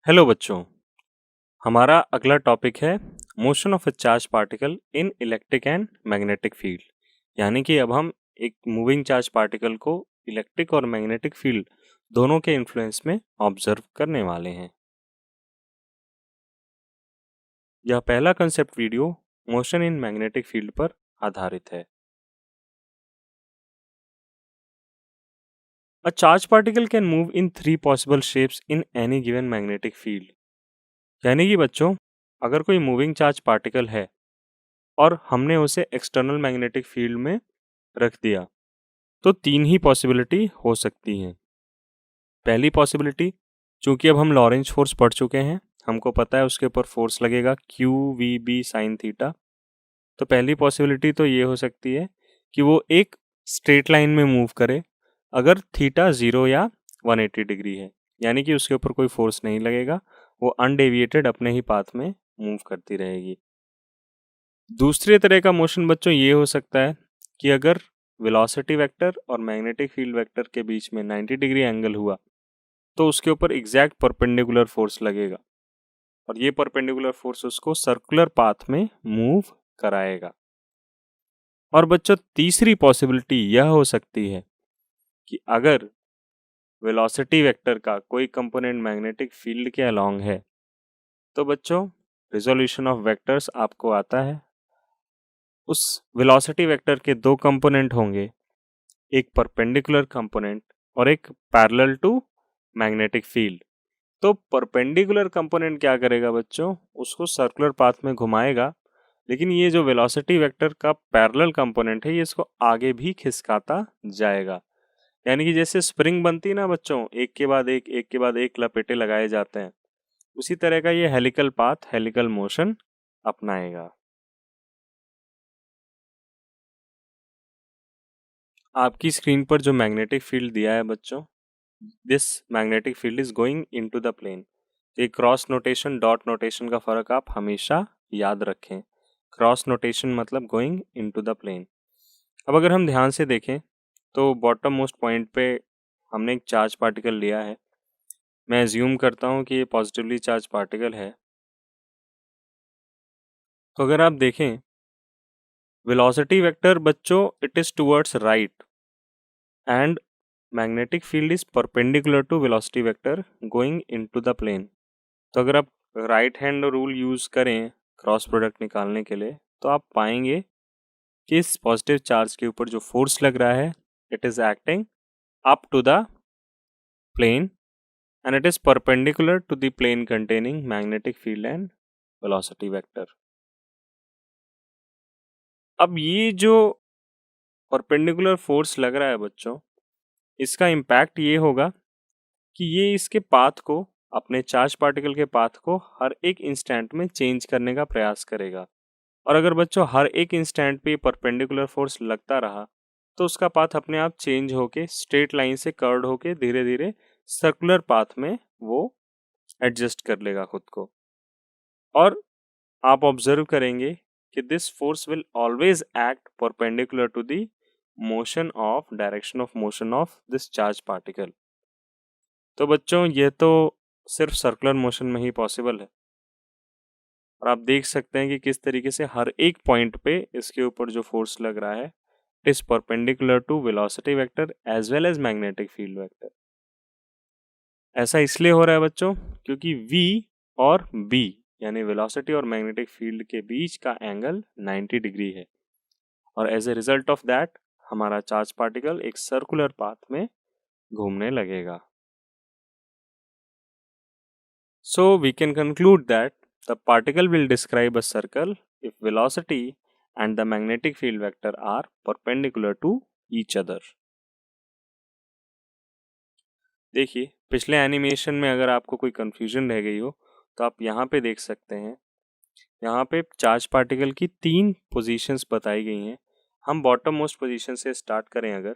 Hello बच्चों, हमारा अगला टॉपिक है motion of a charge particle in electric and magnetic field. यानी कि अब हम एक मूविंग चार्ज पार्टिकल को इलेक्ट्रिक और मैग्नेटिक फील्ड दोनों के इन्फ्लुएंस में ऑब्जर्व करने वाले हैं। यह पहला concept video motion in magnetic field पर आधारित है। A charge particle can move in 3 possible shapes in any given magnetic field. यानी कि बच्चों, अगर कोई मूविंग चार्ज पार्टिकल है और हमने उसे एक्सटर्नल मैग्नेटिक फील्ड में रख दिया तो 3 ही पॉसिबिलिटी हो सकती हैं। पहली पॉसिबिलिटी, चूंकि अब हम लॉरेंज फोर्स पढ़ चुके हैं, हमको पता है उसके ऊपर फोर्स लगेगा q v B sine theta. तो पहली पॉसिबिलिटी तो ये हो सकती है कि वो एक स्ट्रेट लाइन में मूव करे अगर थीटा 0 या 180 डिग्री है, यानी कि उसके ऊपर कोई फोर्स नहीं लगेगा, वो अनडेविएटेड अपने ही पाथ में मूव करती रहेगी। दूसरे तरह का मोशन बच्चों ये हो सकता है कि अगर वेलोसिटी वेक्टर और मैग्नेटिक फील्ड वेक्टर के बीच में 90 डिग्री एंगल हुआ तो उसके ऊपर एग्जैक्ट परपेंडिकुलर फोर्स लगेगा और ये परपेंडिकुलर फोर्स उसको सर्कुलर पाथ में मूव कराएगा। और बच्चों, तीसरी पॉसिबिलिटी यह हो सकती है कि अगर वेलोसिटी वेक्टर का कोई कंपोनेंट मैग्नेटिक फील्ड के अलोंग है तो बच्चों, रिजोल्यूशन ऑफ वेक्टर्स आपको आता है। उस वेलोसिटी वेक्टर के दो कंपोनेंट होंगे, एक परपेंडिकुलर कंपोनेंट और एक पैरेलल टू मैग्नेटिक फील्ड। तो परपेंडिकुलर कंपोनेंट क्या करेगा बच्चों, उसको सर्कुलर पाथ में घुमाएगा, लेकिन ये जो वेलोसिटी वेक्टर का पैरेलल कंपोनेंट है ये इसको आगे भी खिसकाता जाएगा। यानी कि जैसे स्प्रिंग बनती है ना बच्चों, एक के बाद एक लपेटे लगाए जाते हैं, उसी तरह का ये हेलिकल पाथ, हेलिकल मोशन अपनाएगा। आपकी स्क्रीन पर जो मैग्नेटिक फील्ड दिया है बच्चों, this magnetic field is going into the plane. ये क्रॉस नोटेशन, डॉट नोटेशन का फर्क आप हमेशा याद रखें। क्रॉस नोटेशन मतलब गोइंग इनटू द प्लेन। अब अगर हम ध्यान से देखें तो बॉटम मोस्ट पॉइंट पे हमने एक चार्ज पार्टिकल लिया है। मैं एज्यूम करता हूँ कि ये पॉजिटिवली चार्ज पार्टिकल है। तो अगर आप देखें वेलोसिटी वेक्टर बच्चों, it is towards right and magnetic field is perpendicular to velocity vector going into the plane. तो अगर आप राइट हैंड रूल यूज करें क्रॉस प्रोडक्ट निकालने के लिए तो आप पाएंगे कि इस पॉजिटिव चार्ज के ऊपर जो फोर्स लग रहा है, it is acting up to the plane and it is perpendicular to the plane containing magnetic field and velocity vector. अब ये जो परपेंडिकुलर फोर्स लग रहा है बच्चों, इसका इम्पैक्ट ये होगा कि ये इसके पाथ को, अपने चार्ज पार्टिकल के पाथ को हर एक इंस्टेंट में चेंज करने का प्रयास करेगा। और अगर बच्चों हर एक इंस्टेंट पे परपेंडिकुलर फोर्स लगता रहा तो उसका पाथ अपने आप चेंज होके स्ट्रेट लाइन से कर्व्ड होके धीरे धीरे सर्कुलर पाथ में वो एडजस्ट कर लेगा खुद को। और आप ऑब्जर्व करेंगे कि this force will always act perpendicular to the motion of, direction of motion of this charge particle. तो बच्चों, ये तो सिर्फ सर्कुलर मोशन में ही पॉसिबल है और आप देख सकते हैं कि किस तरीके से हर एक पॉइंट पे इसके ऊपर जो फोर्स लग रहा है, it is perpendicular to velocity vector as well as magnetic field vector. ऐसा इसलिए हो रहा है बच्चों क्योंकि v और b यानी वेलोसिटी और मैग्नेटिक फील्ड के बीच का एंगल 90 डिग्री है और as a result of that हमारा चार्ज पार्टिकल एक सर्कुलर पाथ में घूमने लगेगा। So we can conclude that the particle will describe a circle if velocity and the magnetic field vector are perpendicular to each other. देखिए, पिछले animation में अगर आपको कोई कंफ्यूजन रह गई हो तो आप यहाँ पे देख सकते हैं। यहाँ पे चार्ज पार्टिकल की 3 पोजीशंस बताई गई हैं। हम बॉटम मोस्ट पोजीशन से स्टार्ट करें अगर,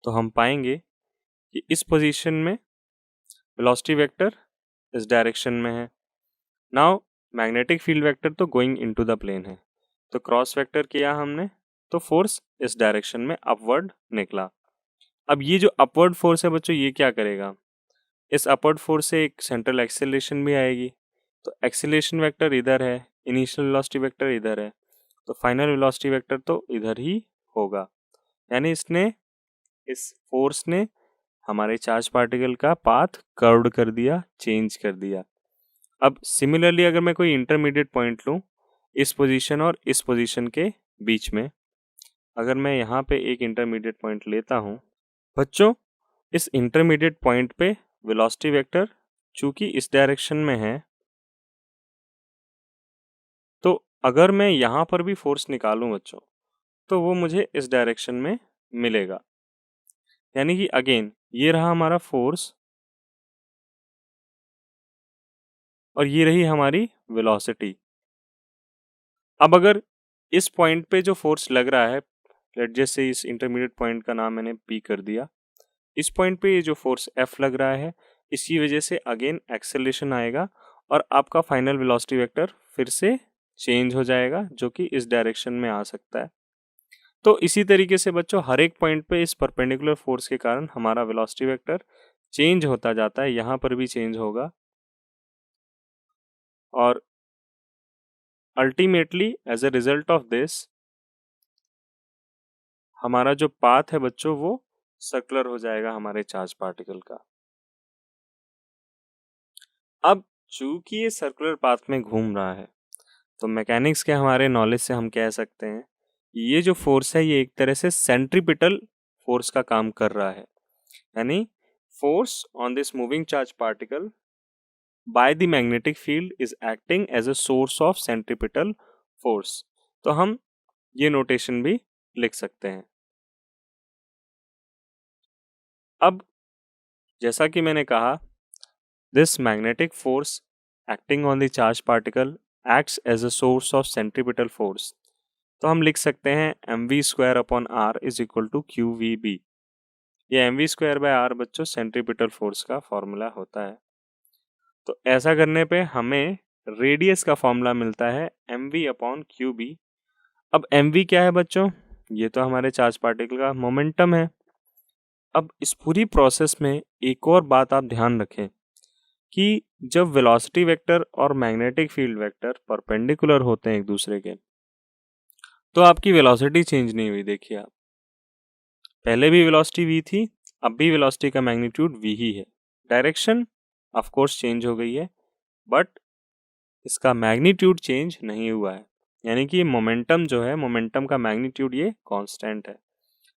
तो हम पाएंगे कि इस पोजीशन में वेलोसिटी वेक्टर इस डायरेक्शन में है। नाउ मैग्नेटिक फील्ड वेक्टर तो गोइंग इनटू द प्लेन है, तो क्रॉस वेक्टर किया हमने तो फोर्स इस डायरेक्शन में अपवर्ड निकला। अब ये जो अपवर्ड फोर्स है बच्चों, ये क्या करेगा, इस अपवर्ड फोर्स से एक सेंट्रल एक्सेलरेशन भी आएगी, तो एक्सेलरेशन वेक्टर इधर है, इनिशियल वेलोसिटी वेक्टर इधर है, तो फाइनल वेलोसिटी वेक्टर तो इधर ही होगा। यानी इस फोर्स ने हमारे चार्ज पार्टिकल का पाथ कर्व्ड कर दिया, चेंज कर दिया। अब सिमिलरली अगर मैं कोई इंटरमीडिएट पॉइंट लूं इस पोजीशन और इस पोजीशन के बीच में, अगर मैं यहाँ पे एक इंटरमीडिएट पॉइंट लेता हूँ बच्चों, इस इंटरमीडिएट पॉइंट पे वेलोसिटी वेक्टर चूंकि इस डायरेक्शन में है, तो अगर मैं यहाँ पर भी फोर्स निकालूं बच्चों, तो वो मुझे इस डायरेक्शन में मिलेगा। यानी कि अगेन ये रहा हमारा फोर्स और ये रही हमारी वेलोसिटी। अब अगर इस पॉइंट पे जो फोर्स लग रहा है, लेट जैसे इस इंटरमीडिएट पॉइंट का नाम मैंने पी कर दिया, इस पॉइंट पे ये जो फोर्स एफ लग रहा है, इसी वजह से अगेन एक्सेलरेशन आएगा और आपका फाइनल वेलोसिटी वेक्टर फिर से चेंज हो जाएगा, जो कि इस डायरेक्शन में आ सकता है। तो इसी तरीके से बच्चों हर एक पॉइंट पे इस परपेंडिकुलर फोर्स के कारण हमारा वेलोसिटी वेक्टर चेंज होता जाता है, यहाँ पर भी चेंज होगा और ultimately as a result of this हमारा जो पाथ है बच्चों वो सर्कुलर हो जाएगा हमारे चार्ज पार्टिकल का। अब चूंकि ये सर्कुलर पाथ में घूम रहा है, तो मैकेनिक्स के हमारे नॉलेज से हम कह सकते हैं ये जो फोर्स है ये एक तरह से सेंट्रीपिटल फोर्स का काम कर रहा है। यानी force on this moving charge particle by the magnetic field is acting as a source of centripetal force. तो हम ये नोटेशन भी लिख सकते हैं। अब जैसा कि मैंने कहा, this magnetic force acting on the charged particle acts as a source of centripetal force। तो हम लिख सकते हैं mv square upon r is equal to q v b. ये mv स्क्वायर बाय r बच्चों सेंट्रीपिटल फोर्स का formula होता है। तो ऐसा करने पे हमें रेडियस का फॉर्मूला मिलता है mv अपॉन क्यू बी। अब mv क्या है बच्चों? ये तो हमारे चार्ज पार्टिकल का मोमेंटम है। अब इस पूरी प्रोसेस में एक और बात आप ध्यान रखें कि जब वेलोसिटी वेक्टर और मैग्नेटिक फील्ड वेक्टर परपेंडिकुलर होते हैं एक दूसरे के, तो आपकी वेलोसिटी चेंज नहीं हुई। देखिए आप, पहले भी वेलोसिटी v थी, अब भी वेलोसिटी का मैग्नीट्यूड v ही है। डायरेक्शन ऑफ कोर्स चेंज हो गई है, बट इसका मैग्नीट्यूड चेंज नहीं हुआ है। यानी कि मोमेंटम जो है, मोमेंटम का मैग्नीट्यूड ये कांस्टेंट है।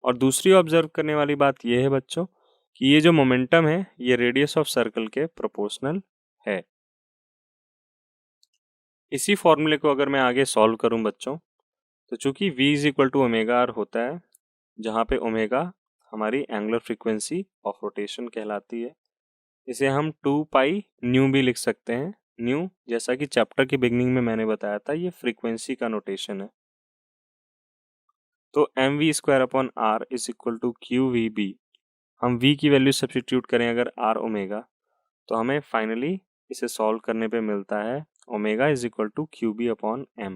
और दूसरी ऑब्जर्व करने वाली बात ये है बच्चों कि ये जो मोमेंटम है ये रेडियस ऑफ सर्कल के प्रोपोर्शनल है। इसी फॉर्मूले को अगर मैं आगे सॉल्व करूं बच्चों, तो चूंकि v is equal to omega r होता है, जहाँ पे ओमेगा हमारी एंगुलर फ्रीक्वेंसी ऑफ रोटेशन कहलाती है, इसे हम 2 पाई न्यू भी लिख सकते हैं। न्यू जैसा कि चैप्टर की बिगनिंग में मैंने बताया था, ये फ्रीक्वेंसी का नोटेशन है। तो m v square upon r is equal to q v b. हम v की वैल्यू सब्सटीट्यूट करें अगर r ओमेगा, तो हमें फाइनली इसे सॉल्व करने पे मिलता है omega is equal to q b upon m.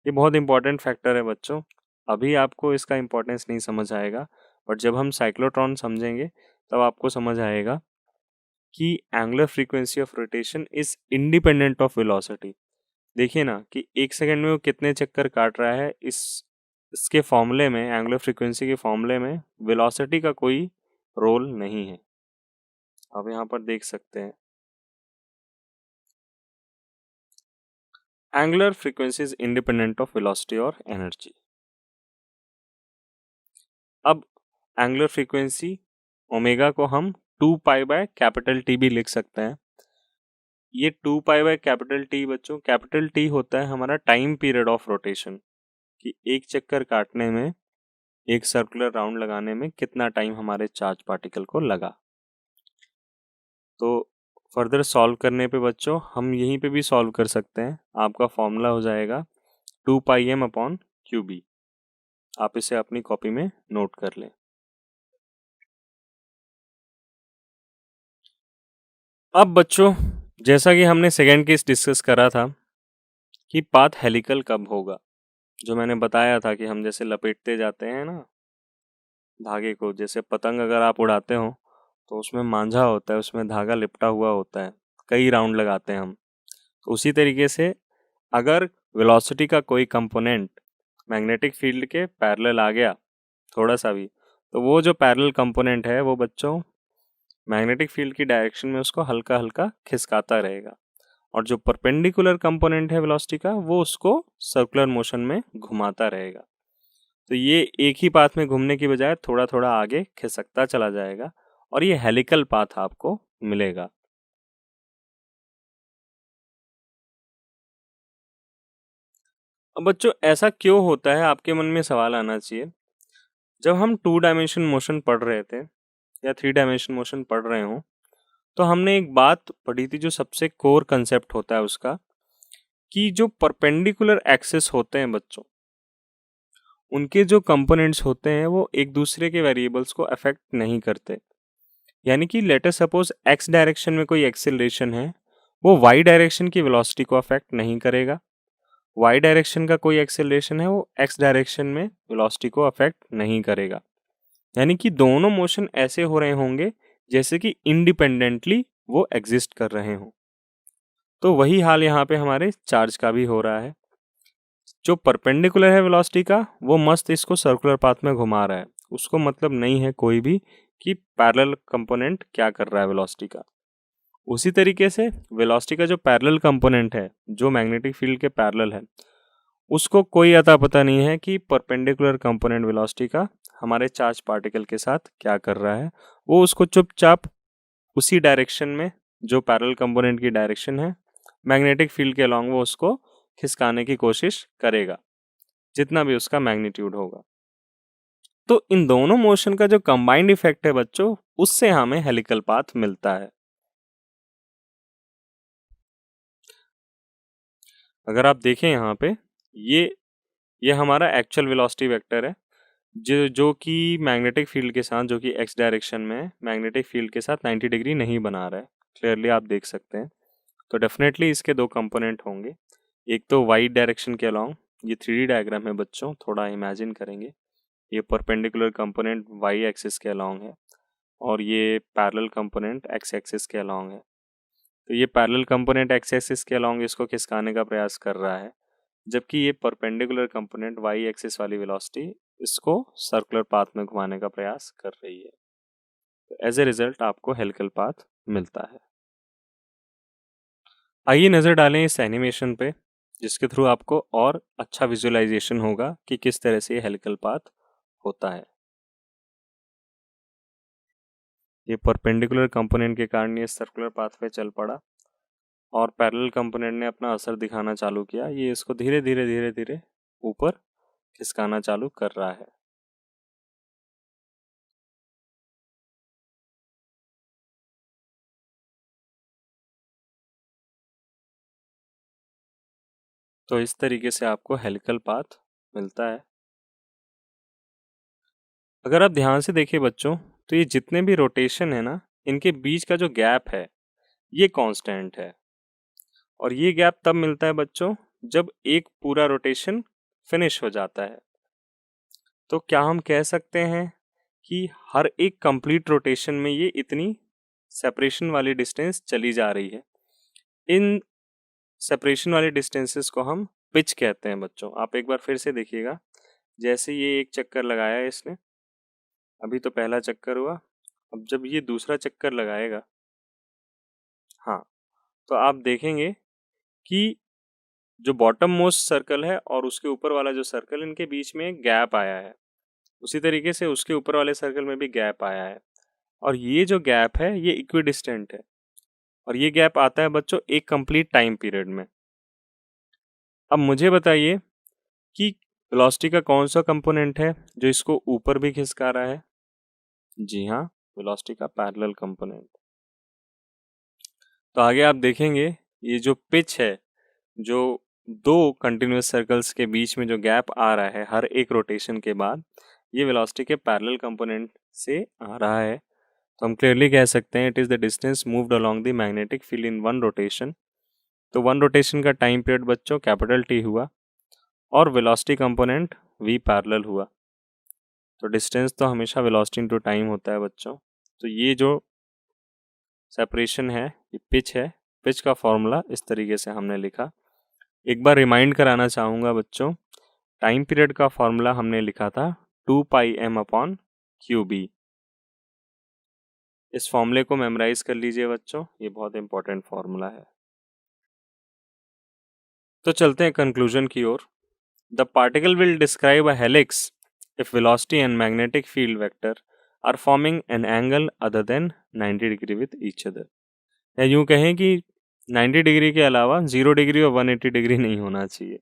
ये बहुत इंपॉर्टेंट फैक्टर है बच्चों। अभी आपको इसका इंपॉर्टेंस नहीं समझ आएगा, बट जब हम साइक्लोट्रॉन समझेंगे तब आपको समझ आएगा कि angular frequency of rotation is independent of velocity. देखिए ना कि एक सेकंड में वो कितने चक्कर काट रहा है, इसके फॉर्मूले में, एंगुलर फ्रीक्वेंसी के फॉर्मूले में वेलोसिटी का कोई रोल नहीं है। आप यहाँ पर देख सकते हैं angular frequency is independent of velocity और एनर्जी। अब एंगुलर फ्रीक्वेंसी ओमेगा को हम 2 पाई बाय कैपिटल टी भी लिख सकते हैं। ये 2 पाई बाय कैपिटल टी बच्चों, कैपिटल टी होता है हमारा टाइम पीरियड ऑफ रोटेशन, कि एक चक्कर काटने में, एक सर्कुलर राउंड लगाने में कितना टाइम हमारे चार्ज पार्टिकल को लगा। तो फर्दर सॉल्व करने पे बच्चों हम यहीं पे भी सॉल्व कर सकते हैं। आपका फॉर्मूला हो जाएगा 2 पाई एम अपॉन क्यू बी। आप इसे अपनी कॉपी में नोट कर लें। अब बच्चों जैसा कि हमने सेकेंड केस डिस्कस करा था कि पाथ हेलिकल कब होगा, जो मैंने बताया था कि हम जैसे लपेटते जाते हैं ना धागे को, जैसे पतंग अगर आप उड़ाते हो तो उसमें मांझा होता है, उसमें धागा लिपटा हुआ होता है, कई राउंड लगाते हैं हम। तो उसी तरीके से अगर वेलोसिटी का कोई कंपोनेंट मैग्नेटिक फील्ड के पैरेलल आ गया थोड़ा सा भी, तो वो जो पैरेलल कंपोनेंट है वो बच्चों मैग्नेटिक फील्ड की डायरेक्शन में उसको हल्का हल्का खिसकाता रहेगा, और जो परपेंडिकुलर कंपोनेंट है वेलोसिटी का वो उसको सर्कुलर मोशन में घुमाता रहेगा। तो ये एक ही पाथ में घूमने की बजाय थोड़ा थोड़ा आगे खिसकता चला जाएगा, और ये हेलिकल पाथ आपको मिलेगा। अब बच्चों ऐसा क्यों होता है, आपके मन में सवाल आना चाहिए। जब हम 2 डायमेंशन मोशन पढ़ रहे थे या 3 डायमेंशन मोशन पढ़ रहे हो, तो हमने एक बात पढ़ी थी जो सबसे कोर कंसेप्ट होता है उसका, कि जो परपेंडिकुलर एक्सिस होते हैं बच्चों, उनके जो कंपोनेंट्स होते हैं वो एक दूसरे के वेरिएबल्स को अफेक्ट नहीं करते। यानी कि let us suppose x direction में कोई एक्सेलरेशन है, वो वाई डायरेक्शन की वेलोसिटी को अफेक्ट नहीं करेगा। वाई डायरेक्शन का कोई एक्सेलरेशन है, वो एक्स डायरेक्शन में वेलोसिटी को अफेक्ट नहीं करेगा। यानी कि दोनों मोशन ऐसे हो रहे होंगे जैसे कि इंडिपेंडेंटली वो एग्जिस्ट कर रहे हों। तो वही हाल यहाँ पे हमारे चार्ज का भी हो रहा है। जो परपेंडिकुलर है वेलोसिटी का, वो मस्त इसको सर्कुलर पाथ में घुमा रहा है, उसको मतलब नहीं है कोई भी कि पैरेलल कंपोनेंट क्या कर रहा है वेलोसिटी का। उसी तरीके से वेलोसिटी का जो पैरेलल कंपोनेंट है, जो मैग्नेटिक फील्ड के पैरेलल है, उसको कोई अता पता नहीं है कि परपेंडिकुलर कंपोनेंट वेलोसिटी का हमारे चार्ज पार्टिकल के साथ क्या कर रहा है। वो उसको चुपचाप उसी डायरेक्शन में, जो पैरेलल कंपोनेंट की डायरेक्शन है, मैग्नेटिक फील्ड के अलॉन्ग वो उसको खिसकाने की कोशिश करेगा, जितना भी उसका मैग्नीट्यूड होगा। तो इन दोनों मोशन का जो कंबाइंड इफेक्ट है बच्चों, उससे हमें हेलिकल पाथ मिलता है। अगर आप देखें यहाँ पे, ये हमारा एक्चुअल वेलोसिटी वेक्टर है, जो कि मैग्नेटिक फील्ड के साथ, जो कि एक्स डायरेक्शन में है, मैग्नेटिक फील्ड के साथ 90 डिग्री नहीं बना रहा है। क्लियरली आप देख सकते हैं। तो डेफिनेटली इसके दो कंपोनेंट होंगे। एक तो वाई डायरेक्शन के अलॉन्ग, ये 3D डायग्राम है बच्चों, थोड़ा इमेजिन करेंगे। ये परपेंडिकुलर कंपोनेंट वाई एक्सिस के अलॉन्ग है, और ये पैरेलल कंपोनेंट एक्स एक्सिस के अलॉन्ग है। तो ये पैरेलल कंपोनेंट एक्स एक्सिस के अलॉन्ग इसको खिसकाने का प्रयास कर रहा है, जबकि ये परपेंडिकुलर कंपोनेंट वाई एक्सिस वाली वेलोसिटी इसको सर्कुलर पाथ में घुमाने का प्रयास कर रही है। तो एज ए रिजल्ट आपको हेलिकल पाथ मिलता है। आइए नज़र डालें इस एनिमेशन पे, जिसके थ्रू आपको और अच्छा विजुअलाइजेशन होगा कि किस तरह से ये हेलिकल पाथ होता है। ये परपेंडिकुलर कंपोनेंट के कारण ये सर्कुलर पाथ पे चल पड़ा, और पैरेलल कंपोनेंट ने अपना असर दिखाना चालू किया। ये इसको धीरे धीरे धीरे धीरे ऊपर खिसकाना चालू कर रहा है। तो इस तरीके से आपको हेलिकल पाथ मिलता है। अगर आप ध्यान से देखिए बच्चों, तो ये जितने भी रोटेशन है ना, इनके बीच का जो गैप है ये कांस्टेंट है, और ये गैप तब मिलता है बच्चों जब एक पूरा रोटेशन फिनिश हो जाता है। तो क्या हम कह सकते हैं कि हर एक कंप्लीट रोटेशन में ये इतनी सेपरेशन वाली डिस्टेंस चली जा रही है। इन सेपरेशन वाले डिस्टेंसेस को हम पिच कहते हैं बच्चों। आप एक बार फिर से देखिएगा, जैसे ये एक चक्कर लगाया है इसने, अभी तो पहला चक्कर हुआ, अब जब ये दूसरा चक्कर लगाएगा, हाँ, तो आप देखेंगे कि जो बॉटम मोस्ट सर्कल है और उसके ऊपर वाला जो सर्कल, इनके बीच में एक गैप आया है। उसी तरीके से उसके ऊपर वाले सर्कल में भी गैप आया है, और ये जो गैप है ये इक्विडिस्टेंट है, और ये गैप आता है बच्चों एक कंप्लीट टाइम पीरियड में। अब मुझे बताइए कि वेलोसिटी का कौन सा कंपोनेंट है जो इसको ऊपर भी खिसका रहा है। जी हाँ, वेलोसिटी का पैरेलल कंपोनेंट। तो आगे आप देखेंगे ये जो पिच है, जो दो कंटिन्यूअस सर्कल्स के बीच में जो गैप आ रहा है हर एक रोटेशन के बाद, ये वेलोसिटी के पैरेलल कंपोनेंट से आ रहा है। तो हम क्लियरली कह सकते हैं it is the distance moved along the magnetic field in one rotation. तो वन रोटेशन का टाइम पीरियड बच्चों कैपिटल टी हुआ, और वेलोसिटी कंपोनेंट v पैरेलल हुआ। तो डिस्टेंस तो हमेशा वेलोसिटी इनटू टाइम होता है बच्चों। तो ये जो सेपरेशन है, ये पिच है। पिच का फॉर्मूला इस तरीके से हमने लिखा। एक बार रिमाइंड कराना चाहूँगा बच्चों, टाइम पीरियड का फॉर्मूला हमने लिखा था 2πm/QB। इस फॉर्मूले को मेमोराइज कर लीजिए बच्चों, ये बहुत इंपॉर्टेंट फॉर्मूला है। तो चलते हैं कंक्लूजन की ओर। The particle will describe a helix if velocity and magnetic field vector are forming an angle other than 90 degree with each other। या यूं कहें कि 90 डिग्री के अलावा 0 डिग्री और 180 डिग्री नहीं होना चाहिए।